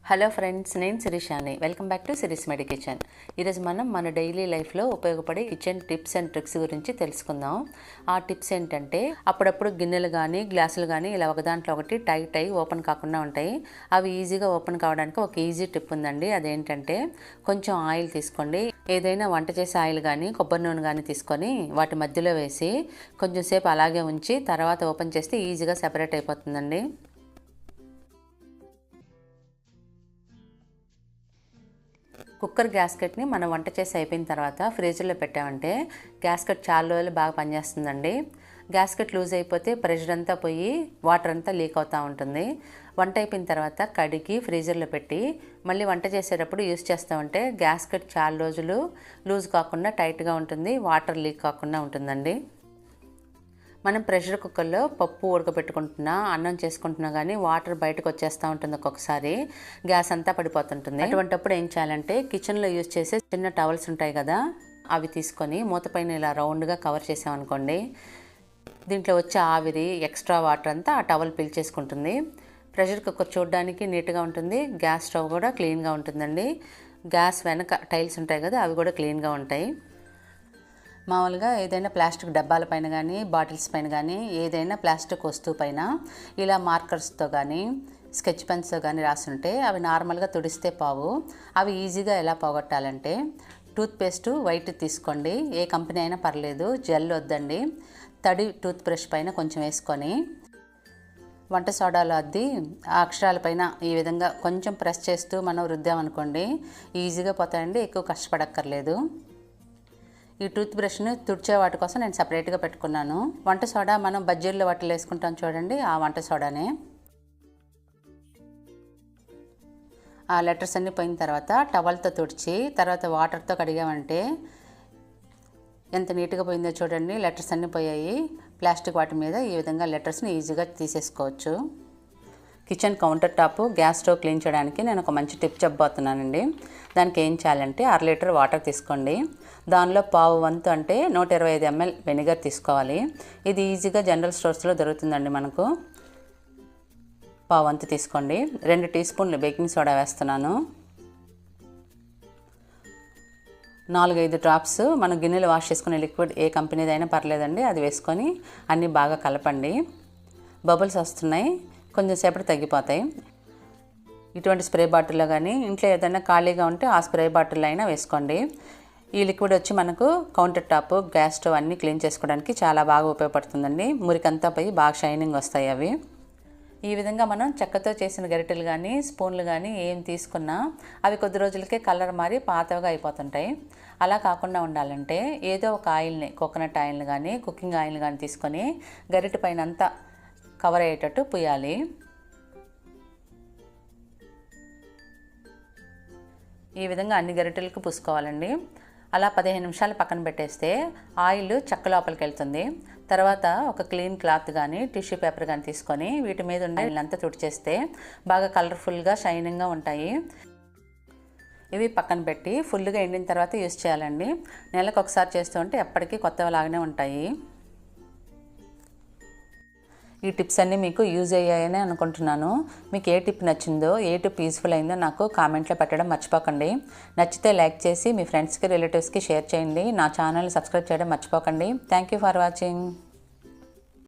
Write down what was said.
Hello friends, నేను శిరీషాని. Welcome back to సిరీస్ మెడి కిచెన్. ఈరోజు మనం మన డైలీ లైఫ్లో ఉపయోగపడే కిచెన్ టిప్స్ అండ్ ట్రిక్స్ గురించి తెలుసుకుందాం. ఆ టిప్స్ ఏంటంటే, అప్పుడప్పుడు గిన్నెలు కానీ గ్లాసులు కానీ ఇలా ఒక దాంట్లో ఒకటి టైట్ అయ్యి ఓపెన్ కాకుండా ఉంటాయి. అవి ఈజీగా ఓపెన్ కావడానికి ఒక ఈజీ టిప్ ఉందండి. అదేంటంటే, కొంచెం ఆయిల్ తీసుకోండి. ఏదైనా వంట చేసే ఆయిల్ కానీ కొబ్బరి నూనె కానీ తీసుకొని వాటి మధ్యలో వేసి కొంచెం సేపు అలాగే ఉంచి తర్వాత ఓపెన్ చేస్తే ఈజీగా సెపరేట్ అయిపోతుందండి. కుక్కర్ గ్యాస్కెట్ని మనం వంట చేసి అయిపోయిన తర్వాత ఫ్రీజర్లో పెట్టామంటే గ్యాస్కెట్ చాలా రోజులు బాగా పనిచేస్తుందండి. గ్యాస్కెట్ లూజ్ అయిపోతే ప్రెషర్ అంతా పోయి వాటర్ అంతా లీక్ అవుతూ ఉంటుంది. వంట అయిపోయిన తర్వాత కడిగి ఫ్రీజర్లో పెట్టి మళ్ళీ వంట చేసేటప్పుడు యూస్ చేస్తామంటే గ్యాస్కెట్ చాలా రోజులు లూజ్ కాకుండా టైట్గా ఉంటుంది, వాటర్ లీక్ కాకుండా ఉంటుందండి. మనం ప్రెషర్ కుక్కర్లో పప్పు ఉడకబెట్టుకుంటున్నా అన్నం చేసుకుంటున్నా కానీ వాటర్ బయటకు వచ్చేస్తూ ఉంటుంది. ఒక్కొక్కసారి గ్యాస్ అంతా పడిపోతుంటుంది. అటువంటిప్పుడు ఏం చేయాలంటే కిచెన్లో యూజ్ చేసే చిన్న టవల్స్ ఉంటాయి కదా, అవి తీసుకొని మూత పైన ఇలా రౌండ్గా కవర్ చేసామనుకోండి, దీంట్లో వచ్చే ఆవిరి ఎక్స్ట్రా వాటర్ అంతా ఆ టవల్ పీల్చేసుకుంటుంది. ప్రెషర్ కుక్కర్ చూడడానికి నీట్గా ఉంటుంది, గ్యాస్ స్టవ్ కూడా క్లీన్గా ఉంటుందండి. గ్యాస్ వెనక టైల్స్ ఉంటాయి కదా, అవి కూడా క్లీన్గా ఉంటాయి. మామూలుగా ఏదైనా ప్లాస్టిక్ డబ్బాల పైన కానీ బాటిల్స్ పైన కానీ ఏదైనా ప్లాస్టిక్ వస్తువు పైన ఇలా మార్కర్స్తో కానీ స్కెచ్ పెన్స్తో కానీ రాస్తుంటే అవి నార్మల్గా తుడిస్తే పావు. అవి ఈజీగా ఎలా పోగొట్టాలంటే, టూత్పేస్ట్ వైట్ తీసుకోండి, ఏ కంపెనీ అయినా పర్లేదు, జెల్ వద్దండి. తడి టూత్ బ్రష్ పైన కొంచెం వేసుకొని వంట సోడాలో అద్ది ఆ అక్షరాల పైన ఈ విధంగా కొంచెం ప్రెస్ చేస్తూ మనం రుద్దామనుకోండి ఈజీగా పోతాయండి, ఎక్కువ కష్టపడక్కర్లేదు. ఈ టూత్ బ్రష్ని తుడిచే వాటి కోసం నేను సపరేట్గా పెట్టుకున్నాను. వంట సోడా మనం బజ్జీల్లో వాటిలో వేసుకుంటాం చూడండి, ఆ వంట సోడానే. ఆ లెటర్స్ అన్నీ పోయిన తర్వాత టవల్తో తుడిచి తర్వాత వాటర్తో కడిగామంటే ఎంత నీట్గా పోయిందో చూడండి. లెటర్స్ అన్నీ పోయాయి. ప్లాస్టిక్ వాటి మీద ఈ విధంగా లెటర్స్ని ఈజీగా తీసేసుకోవచ్చు. Kitchen counter top gas stove clean చేయడానికి నేను ఒక మంచి టిప్ చెప్పబోతున్నానండి. దానికి ఏం చేయాలంటే 1/2 లీటర్ వాటర్ తీసుకోండి. దానిలో పావు వంతు అంటే 125 ml వెనిగర్ తీసుకోవాలి. ఇది ఈజీగా జనరల్ స్టోర్స్లో దొరుకుతుందండి మనకు. పావు వంతు తీసుకోండి. 2 టీ స్పూన్లు బేకింగ్ సోడా వేస్తున్నాను. 4-5 డ్రాప్స్ మనం గిన్నెలు వాష్ చేసుకునే లిక్విడ్ ఏ కంపెనీదైనా పర్లేదండి, అది వేసుకొని అన్నీ బాగా కలపండి. బబుల్స్ వస్తున్నాయి, కొంచెం సేపటి తగ్గిపోతాయి. ఇటువంటి స్ప్రే బాటిల్లో కానీ ఇంట్లో ఏదైనా ఖాళీగా ఉంటే ఆ స్ప్రే బాటిల్లో అయినా వేసుకోండి. ఈ లిక్విడ్ వచ్చి మనకు కౌంటర్ టాప్ గ్యాస్ స్టవ్ అన్నీ క్లీన్ చేసుకోవడానికి చాలా బాగా ఉపయోగపడుతుందండి. మురికంతా పోయి బాగా షైనింగ్ వస్తాయి అవి. ఈ విధంగా మనం చెక్కతో చేసిన గరిటెలు కానీ స్పూన్లు కానీ ఏం తీసుకున్నా అవి కొద్ది రోజులకే కలర్ మారి పాతగా అయిపోతుంటాయి. అలా కాకుండా ఉండాలంటే ఏదో ఒక ఆయిల్ని, కోకోనట్ ఆయిల్ని కానీ కుకింగ్ ఆయిల్ని కానీ తీసుకొని గరిటె పైన అంతా కవర్ అయ్యేటట్టు పూయాలి. ఈ విధంగా అన్ని గరిటెలకు పూసుకోవాలండి. అలా 15 నిమిషాలు పక్కన పెట్టేస్తే ఆయిల్ చెక్క లోపలికి వెళ్తుంది. తర్వాత ఒక క్లీన్ క్లాత్ కానీ టిష్యూ పేపర్ కానీ తీసుకొని వీటి మీద ఉండే ఆయిల్నంతా తుడిచేస్తే బాగా కలర్ఫుల్గా షైనింగ్గా ఉంటాయి. ఇవి పక్కన పెట్టి ఫుల్గా ఎండిన తర్వాత యూస్ చేయాలండి. నెలకు ఒకసారి చేస్తూ ఉంటే ఎప్పటికీ కొత్తలాగానే ఉంటాయి. ఈ టిప్స్ అన్నీ మీకు యూజ్ అయ్యాయని అనుకుంటున్నాను. మీకు ఏ టిప్ నచ్చిందో, ఏ టిప్ యూస్ఫుల్ అయిందో నాకు కామెంట్లో పెట్టడం మర్చిపోకండి. నచ్చితే లైక్ చేసి మీ ఫ్రెండ్స్కి రిలేటివ్స్కి షేర్ చేయండి. నా ఛానల్ని సబ్స్క్రైబ్ చేయడం మర్చిపోకండి. Thank you for watching.